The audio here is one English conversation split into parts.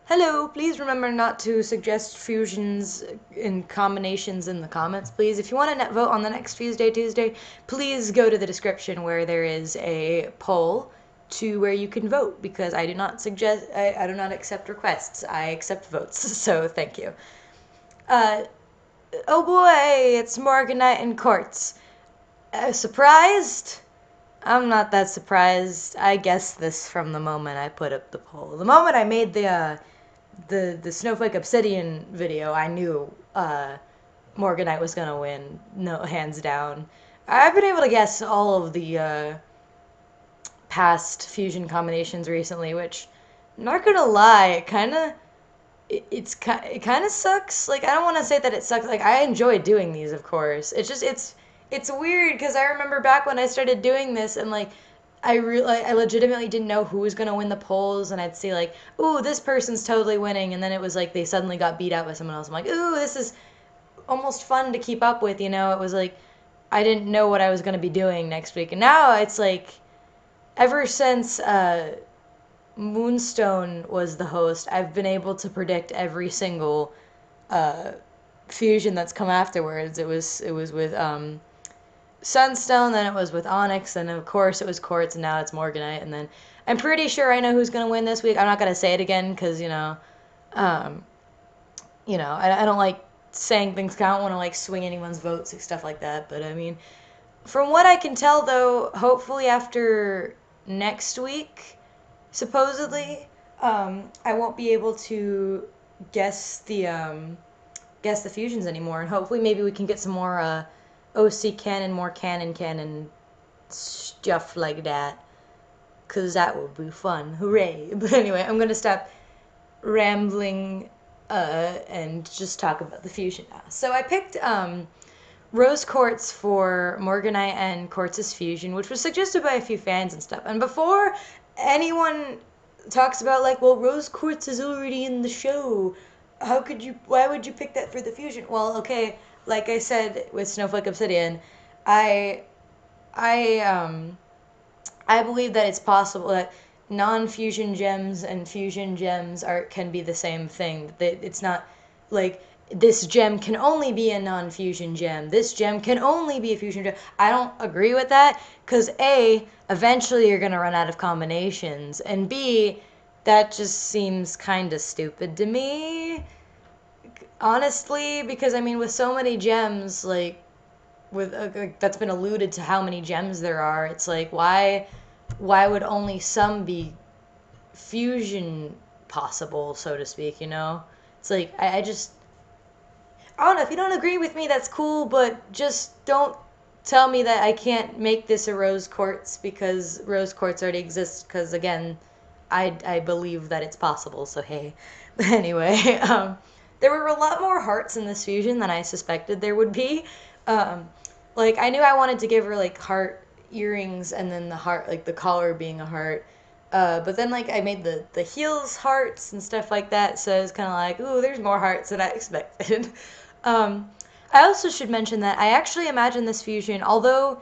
Hello, please remember not to suggest fusions in combinations in the comments, please. If you want to vote on the next Fuseday Tuesday, please go to the description where there is a poll to where you can vote, because I do not suggest, I do not accept requests. I accept votes, so thank you. Oh boy, it's Morganite and Quartz. Surprised? I'm not that surprised. I guessed this from the moment I put up the poll. The moment I made the Snowflake Obsidian video, I knew Morganite was gonna win, no, hands down. I've been able to guess all of the past fusion combinations recently, which, not gonna lie, it kind of sucks. Like, I don't want to say that it sucks. Like, I enjoy doing these, of course. It's weird because I remember back when I started doing this, and like I legitimately didn't know who was gonna win the polls, and I'd see like, ooh, this person's totally winning, and then it was like they suddenly got beat out by someone else. I'm like, ooh, this is almost fun to keep up with. It was like I didn't know what I was gonna be doing next week, and now it's like ever since Moonstone was the host, I've been able to predict every single uh, fusion that's come afterwards. It was with Sunstone, then it was with Onyx, and of course it was Quartz, and now it's Morganite, and then I'm pretty sure I know who's gonna win this week. I'm not gonna say it again because um, I don't like saying things. 'Cause I don't want to like swing anyone's votes and stuff like that. But I mean, from what I can tell, though, hopefully after next week, supposedly, I won't be able to guess the guess the fusions anymore, and hopefully maybe we can get some more OC canon, more canon stuff like that, cause that would be fun. Hooray! But anyway, I'm gonna stop rambling and just talk about the fusion now. So I picked Rose Quartz for Morganite and Quartz's fusion, which was suggested by a few fans and stuff. And before anyone talks about like, well, Rose Quartz is already in the show, why would you pick that for the fusion? Well, okay, like I said with Snowflake Obsidian, I I I believe that it's possible that non-fusion gems and fusion gems are can be the same thing. That it's not like this gem can only be a non-fusion gem. This gem can only be a fusion gem. I don't agree with that because A, eventually you're gonna run out of combinations, and B, that just seems kind of stupid to me. Honestly, because I mean, with so many gems, like that's been alluded to how many gems there are. It's like why would only some be fusion possible, so to speak? It's like I don't know. If you don't agree with me, that's cool, but just don't tell me that I can't make this a rose quartz because rose quartz already exists. Because again, I believe that it's possible. So hey, but anyway, there were a lot more hearts in this fusion than I suspected there would be. Um, like I knew I wanted to give her like heart earrings and then the heart, like the collar being a heart. But then like I made the heels hearts and stuff like that, so it's kind of like, ooh, there's more hearts than I expected. um, I also should mention that I actually imagine this fusion, although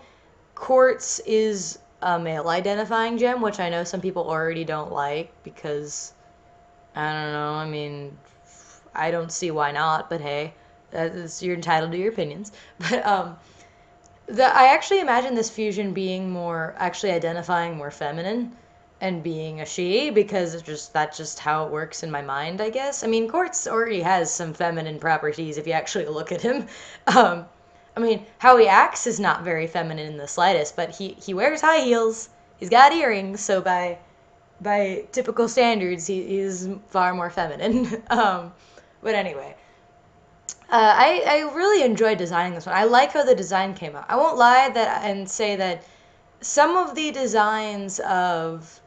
quartz is a male identifying gem, which I know some people already don't like because I don't know. I mean, I don't see why not, but hey, you're entitled to your opinions. But I actually imagine this fusion being more actually identifying more feminine and being a she because that's just how it works in my mind, I guess. I mean, Quartz already has some feminine properties if you actually look at him. Um, I mean, how he acts is not very feminine in the slightest, but he wears high heels. He's got earrings, so by typical standards, he's far more feminine. But anyway, I really enjoyed designing this one. I like how the design came out. I won't lie that and say that some of the designs of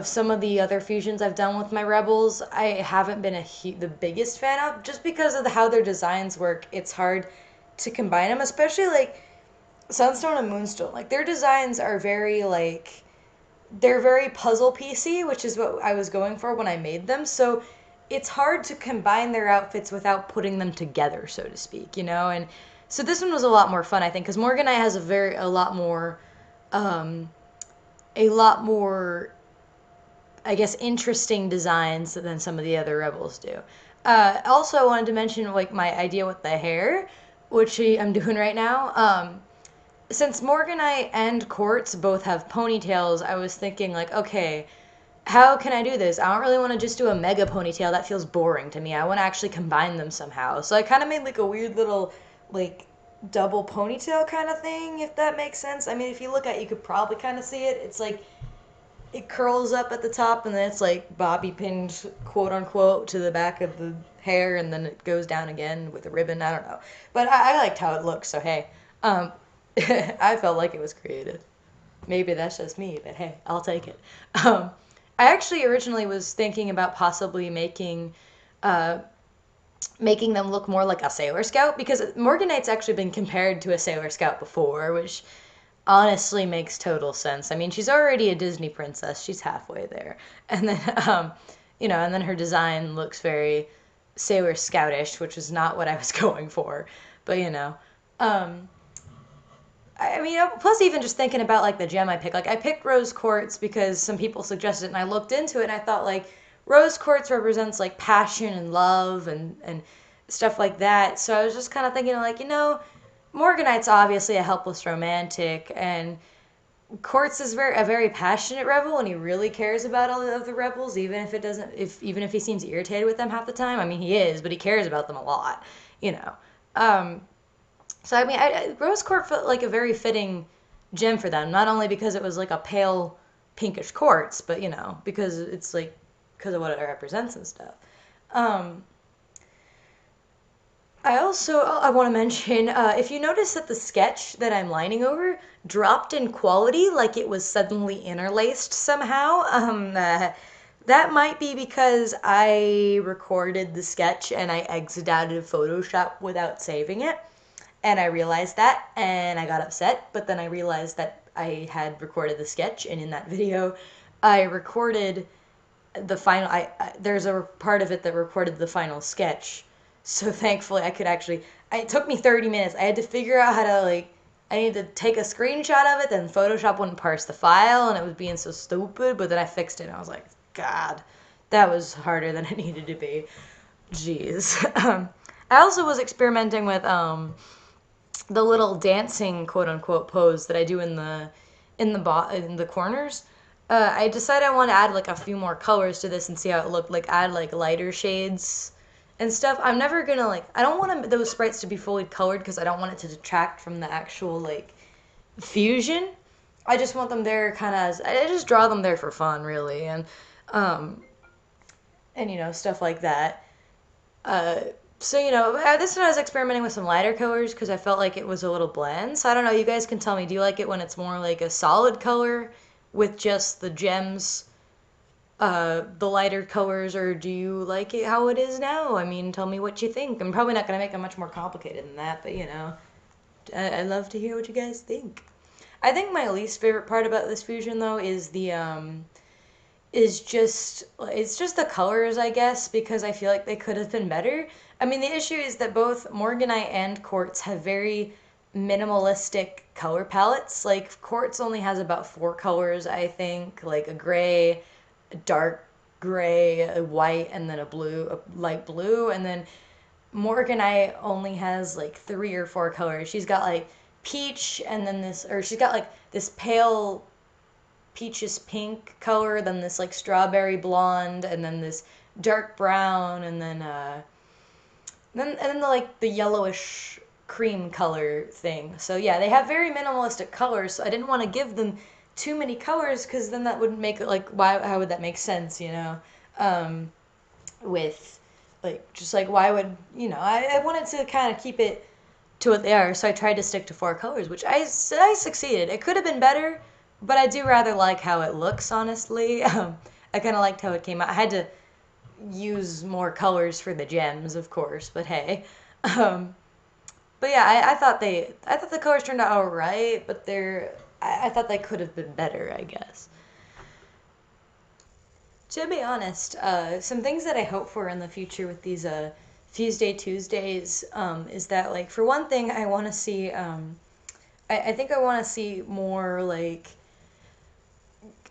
some of the other fusions I've done with my rebels, I haven't been the biggest fan of, just because of how their designs work. It's hard to combine them, especially like Sunstone and Moonstone. Like their designs are they're very puzzle piecey, which is what I was going for when I made them. So it's hard to combine their outfits without putting them together, so to speak, And so this one was a lot more fun, I think, because Morganite has um, a lot more I guess, interesting designs than some of the other rebels do. Also, I wanted to mention like my idea with the hair, which I'm doing right now. Since Morganite and Quartz both have ponytails, I was thinking like, okay, how can I do this? I don't really want to just do a mega ponytail. That feels boring to me. I want to actually combine them somehow. So I kind of made like a weird little like double ponytail kind of thing, if that makes sense. I mean, if you look at it, you could probably kind of see it. It's like it curls up at the top and then it's like bobby pinned, quote unquote, to the back of the hair, and then it goes down again with a ribbon. I don't know. But I liked how it looked, so hey. I felt like it was creative. Maybe that's just me, but hey, I'll take it. Um, I actually originally was thinking about possibly uh, making them look more like a Sailor Scout, because Morganite's actually been compared to a Sailor Scout before, which honestly makes total sense. I mean, she's already a Disney princess. She's halfway there. And then, and then her design looks very Sailor Scoutish, which is not what I was going for. But, um, I mean, plus even just thinking about like the gem I picked, like I picked rose quartz because some people suggested it, and I looked into it and I thought like rose quartz represents like passion and love and stuff like that. So I was just kind of thinking like, Morganite's obviously a helpless romantic, and Quartz is a very passionate rebel, and he really cares about all of the rebels, even if he seems irritated with them half the time. I mean, he is, but he cares about them a lot, you know. Um, so I mean, Rose Quartz felt like a very fitting gem for them, not only because it was like a pale pinkish quartz, but because it's like because of what it represents and stuff. Um, I want to mention, if you notice that the sketch that I'm lining over dropped in quality, like it was suddenly interlaced somehow. That might be because I recorded the sketch and I exited out of Photoshop without saving it, and I realized that, and I got upset. But then I realized that I had recorded the sketch, and in that video, I recorded the final. There's a part of it that recorded the final sketch, so thankfully I could actually. It took me 30 minutes. I had to figure out how to like. I needed to take a screenshot of it, then Photoshop wouldn't parse the file, and it was being so stupid. But then I fixed it, and I was like, God, that was harder than it needed to be. Jeez. I also was experimenting with the little dancing quote unquote pose that I do in the corners. I decided I want to add like a few more colors to this and see how it looked. Like add like lighter shades and stuff. I'm never gonna like. I don't want those sprites to be fully colored because I don't want it to detract from the actual like fusion. I just want them there kind of as I just draw them there for fun, really, um, and stuff like that. Uh, so this one I was experimenting with some lighter colors because I felt like it was a little bland. So I don't know. You guys can tell me. Do you like it when it's more like a solid color with just the gems, the lighter colors, or do you like it how it is now? I mean, tell me what you think. I'm probably not gonna make it much more complicated than that, but I'd love to hear what you guys think. I think my least favorite part about this fusion though is it's just the colors, I guess, because I feel like they could have been better. I mean, the issue is that both Morganite and Quartz have very minimalistic color palettes. Like Quartz only has about 4 colors, I think, like a gray, a dark gray, a white, and then a blue, a light blue, and then Morganite only has like 3 or 4 colors. She's got like peach, and then she's got like this pale peaches pink color, then this like strawberry blonde, and then this dark brown, and then the like the yellowish cream color thing. So yeah, they have very minimalistic colors. So I didn't want to give them too many colors because then that wouldn't make it like why how would that make sense, Um, with like just like why would I wanted to kind of keep it to what they are, so I tried to stick to 4 colors, which I succeeded. It could have been better, but I do rather like how it looks, honestly. I kind of liked how it came out. I had to use more colors for the gems, of course, but hey. Um, but yeah, I thought the colors turned out alright, but I thought they could have been better, I guess. To be honest, some things that I hope for in the future with these Fuseday Tuesdays is that, like, for one thing, I want to see, I think I want to see more, like,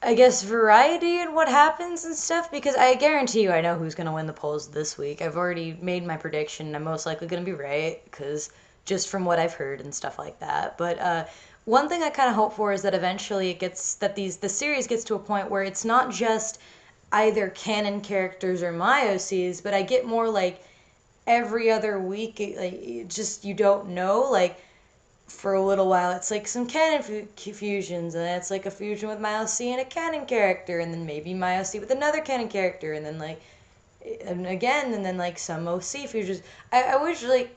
I guess variety in what happens and stuff, because I guarantee you I know who's going to win the polls this week. I've already made my prediction. I'm most likely going to be right, because just from what I've heard and stuff like that. But one thing I kind of hope for is that eventually the series gets to a point where it's not just either canon characters or my OCs, but I get more like every other week, like just you don't know, like for a little while it's like some canon fusions, and then it's like a fusion with my OC and a canon character, and then maybe my OC with another canon character, and then like and again, and then like some OC fusions. I wish like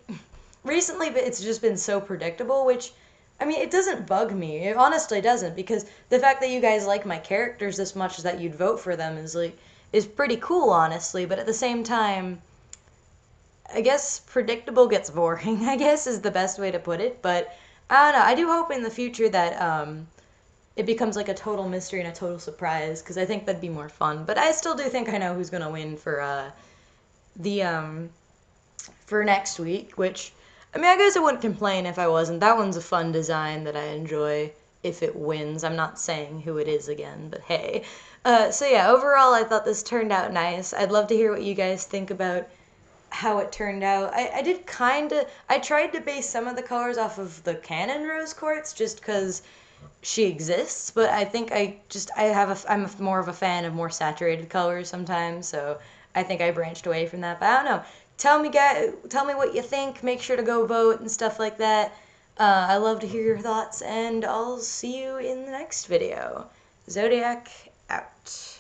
recently, but it's just been so predictable, which I mean, it doesn't bug me. It honestly doesn't, because the fact that you guys like my characters this much that you'd vote for them is pretty cool, honestly. But at the same time, I guess predictable gets boring, I guess is the best way to put it. But I don't know. I do hope in the future that it becomes like a total mystery and a total surprise, because I think that'd be more fun. But I still do think I know who's gonna win the for next week. Which, I mean, I guess I wouldn't complain if I wasn't. That one's a fun design that I enjoy. If it wins, I'm not saying who it is again, but hey. So yeah, overall, I thought this turned out nice. I'd love to hear what you guys think about how it turned out. I did I tried to base some of the colors off of the canon rose quartz just because she exists, but I think I'm more of a fan of more saturated colors sometimes, so I think I branched away from that. But I don't know. Tell me, guys, tell me what you think. Make sure to go vote and stuff like that. I love to hear your thoughts, and I'll see you in the next video. Zodiac out.